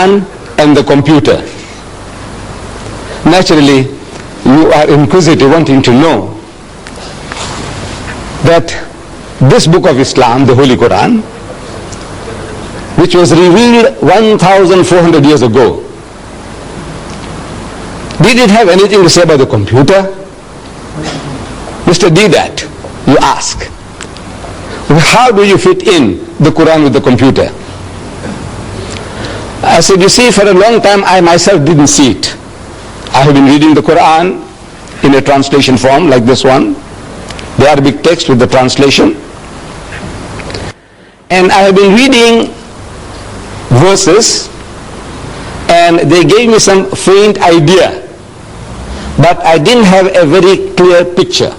Quran and the computer. Naturally, you are inquisitive, wanting to know that this book of Islam, the Holy Quran, which was revealed 1,400 years ago, did it have anything to say about the computer? Mr. Deedat, you ask, how do you fit in the Quran with the computer? I said, you see, for a long time I myself didn't see it. I have been reading the Quran in a translation form like this one, the Arabic text with the translation. And I have been reading verses and they gave me some faint idea, but I didn't have a very clear picture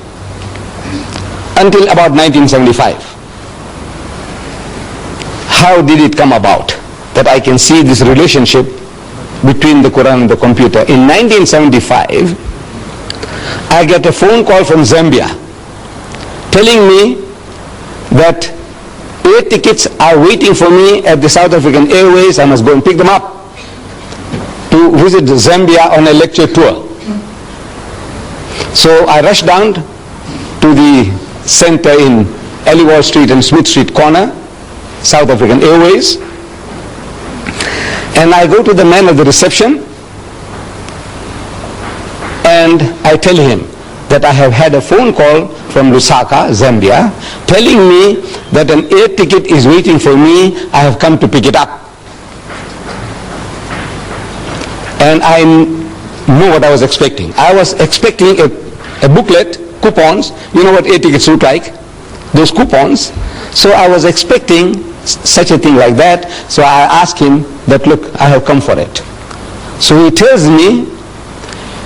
until about 1975. How did it come about that I can see this relationship between the Quran and the computer? In 1975, I get a phone call from Zambia telling me that 8 tickets are waiting for me at the South African Airways. I must go and pick them up to visit Zambia on a lecture tour. So I rushed down to the center in Aliwal Street and Smith Street corner, South African Airways, and I go to the man at the reception and I tell him that I have had a phone call from Lusaka, Zambia, telling me that an air ticket is waiting for me. I have come to pick it up. And I know what I was expecting. I was expecting a booklet, coupons. You know what air tickets look like? Those coupons. So I was expecting such a thing like that. So I asked him that, look, I have come for it. So he tells me,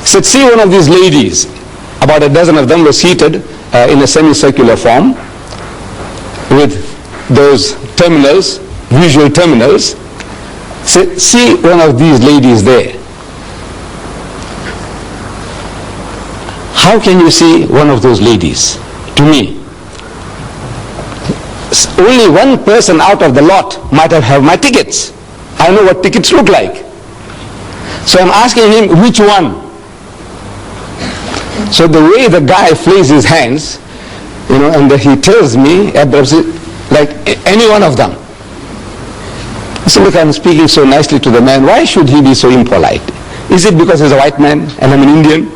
said, see one of these ladies, about a dozen of them were seated in a semicircular form with those terminals, visual terminals. Said, see one of these ladies there. How can you see one of those ladies? To me, only one person out of the lot might have my tickets. I know what tickets look like. So I'm asking him, which one? So the way the guy flings his hands, and he tells me, like any one of them. So look, I'm speaking so nicely to the man. Why should he be so impolite? Is it because he's a white man and I'm an Indian?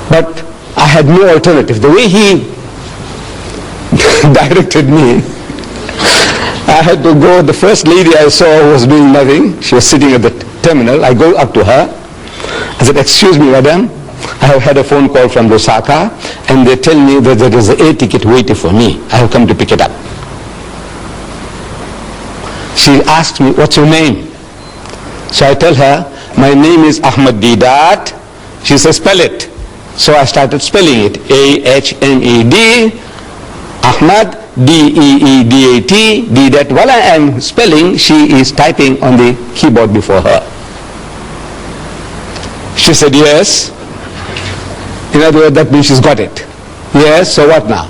But I had no alternative. The way he directed me, I had to go. The first lady I saw was doing nothing. She was sitting at the terminal. I go up to her. I said, excuse me, madam, I have had a phone call from Lusaka and they tell me that there is an air ticket waiting for me. I have come to pick it up. She asked me, what's your name? So I tell her, my name is Ahmed Deedat. She says, spell it. So I started spelling it, A-H-M-E-D, Ahmad, D-E-E-D-A-T, Deedat. While I am spelling, she is typing on the keyboard before her. She said, yes. In other words, that means she's got it. Yes, so what now?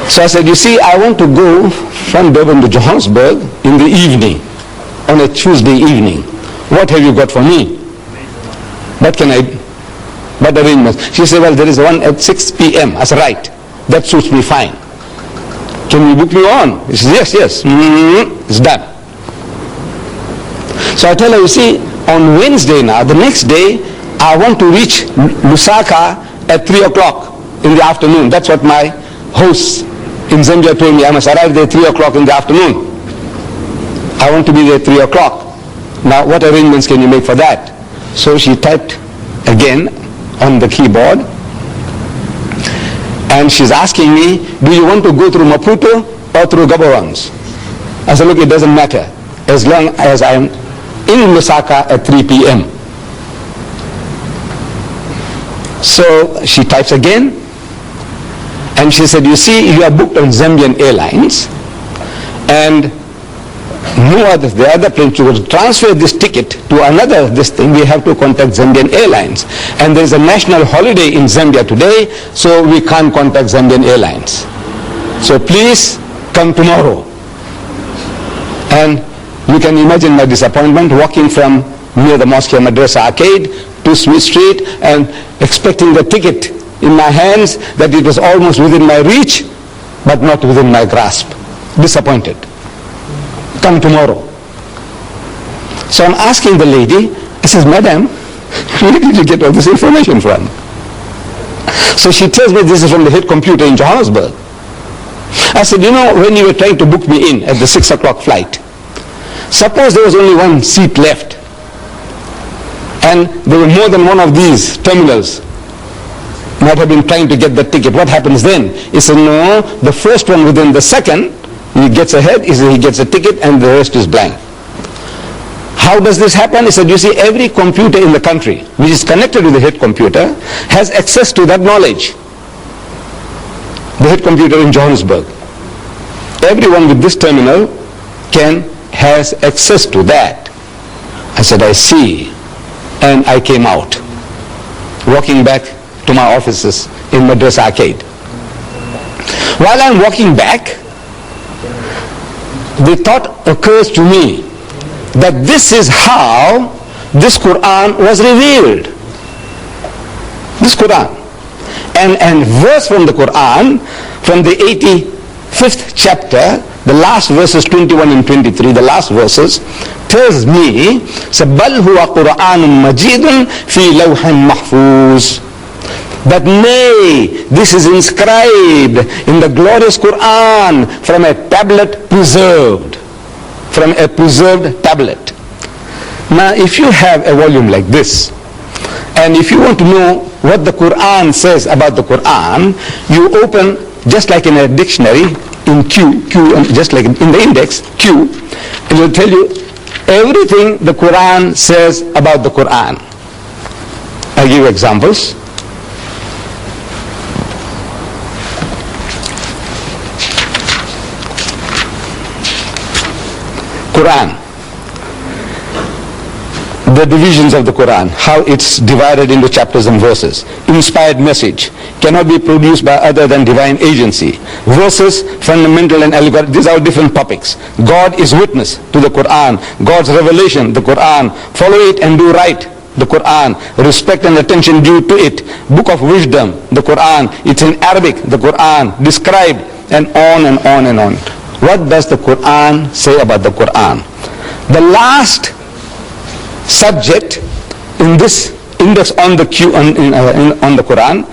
So I said, you see, I want to go from Durban to Johannesburg in the evening, on a Tuesday evening. What have you got for me? What arrangements? She said, well, there is one at 6 p.m. I said, right, that suits me fine. Can you book me on? She said, yes. It's done. So I tell her, you see, on Wednesday now, the next day, I want to reach Lusaka at 3 o'clock in the afternoon. That's what my hosts in Zambia told me. I must arrive there 3 o'clock in the afternoon. I want to be there at 3 o'clock. Now, what arrangements can you make for that? So she typed again on the keyboard. And she's asking me, do you want to go through Maputo or through Gaborone? I said, look, it doesn't matter as long as I'm in Lusaka at 3 p.m. So she types again, and she said, you see, you are booked on Zambian Airlines, and the other plane, to transfer this ticket to another thing, we have to contact Zambian Airlines. And there is a national holiday in Zambia today, so we can't contact Zambian Airlines. So please come tomorrow. And you can imagine my disappointment walking from near the Mosque Madrasa Arcade to Smith Street and expecting the ticket in my hands, that it was almost within my reach but not within my grasp. Disappointed. Come tomorrow. So I'm asking the lady, I says, Madam, where did you get all this information from? So she tells me this is from the head computer in Johannesburg. I said, you know, when you were trying to book me in at the 6 o'clock flight, suppose there was only one seat left and there were more than one of these terminals might have been trying to get the ticket. What happens then? He said, no, the first one within the second, he gets ahead, he gets a ticket and the rest is blank. How does this happen? He said, you see, every computer in the country which is connected to the head computer has access to that knowledge. The head computer in Johannesburg. Everyone with this terminal has access to that. I said, I see. And I came out, walking back to my offices in Madrasa Arcade. While I'm walking back, the thought occurs to me that this is how this Quran was revealed. This Quran. And verse from the Quran, from the 85th chapter, the last verses 21 and 23, the last verses, tells me, بَلْ هُوَ قُرْآنٌ مَجِيدٌ فِي لَوْحٍ مَحْفُوظٍ, that nay, this is inscribed in the glorious Quran from a tablet preserved. From a preserved tablet. Now, if you have a volume like this, and if you want to know what the Quran says about the Quran, you open, just like in a dictionary, in Q, and just like in the index, Q, it will tell you everything the Quran says about the Quran. I'll give you examples. Quran, the divisions of the Quran, how it's divided into chapters and verses. Inspired message cannot be produced by other than divine agency. Verses, fundamental and allegorical, these are different topics. God is witness to the Quran. God's revelation, the Quran. Follow it and do right, the Quran. Respect and attention due to it. Book of wisdom, the Quran. It's in Arabic, the Quran. Described, and on and on and on. What does the Quran say about the Quran? The last subject in this index on the on the Quran,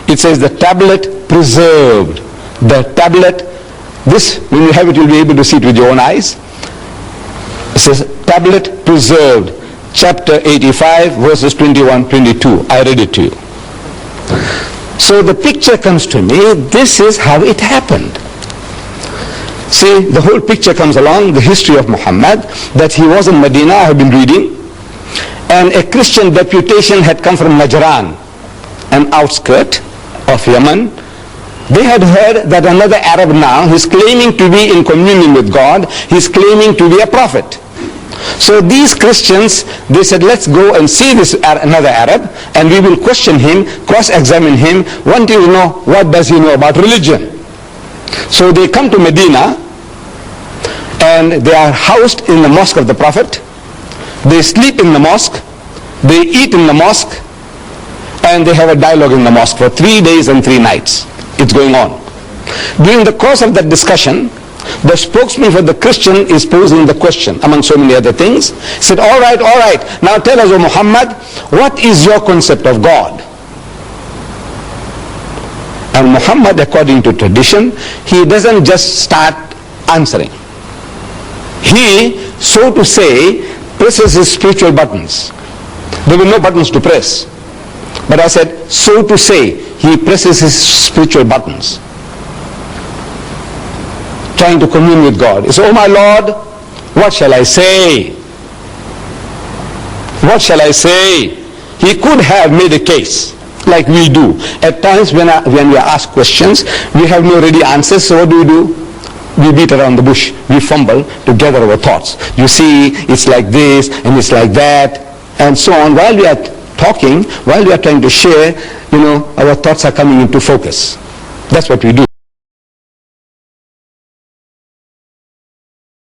it says the tablet preserved. The tablet, this, when you have it, you'll be able to see it with your own eyes. It says tablet preserved, chapter 85, verses 21, 22. I read it to you. So the picture comes to me, this is how it happened. See, the whole picture comes along, the history of Muhammad, that he was in Medina, I have been reading, and a Christian deputation had come from Najran, an outskirt of Yemen. They had heard that another Arab now, he's claiming to be in communion with God, he's claiming to be a prophet. So these Christians, they said, let's go and see this another Arab, and we will question him, cross-examine him, wanting to know what does he know about religion. So they come to Medina and they are housed in the mosque of the Prophet. They sleep in the mosque, they eat in the mosque, and they have a dialogue in the mosque for 3 days and 3 nights. It's going on. During the course of that discussion, the spokesman for the Christian is posing the question, among so many other things. He said, all right, now tell us, O Muhammad, what is your concept of God? And Muhammad, according to tradition, he doesn't just start answering. He, so to say, presses his spiritual buttons. There were no buttons to press. But I said, so to say, he presses his spiritual buttons, trying to commune with God. He said, oh my Lord, what shall I say? What shall I say? He could have made a case, like we do. At times when we are asked questions, we have no ready answers, so what do? We beat around the bush, we fumble to gather our thoughts. You see, it's like this, and it's like that, and so on. While we are talking, while we are trying to share, our thoughts are coming into focus. That's what we do.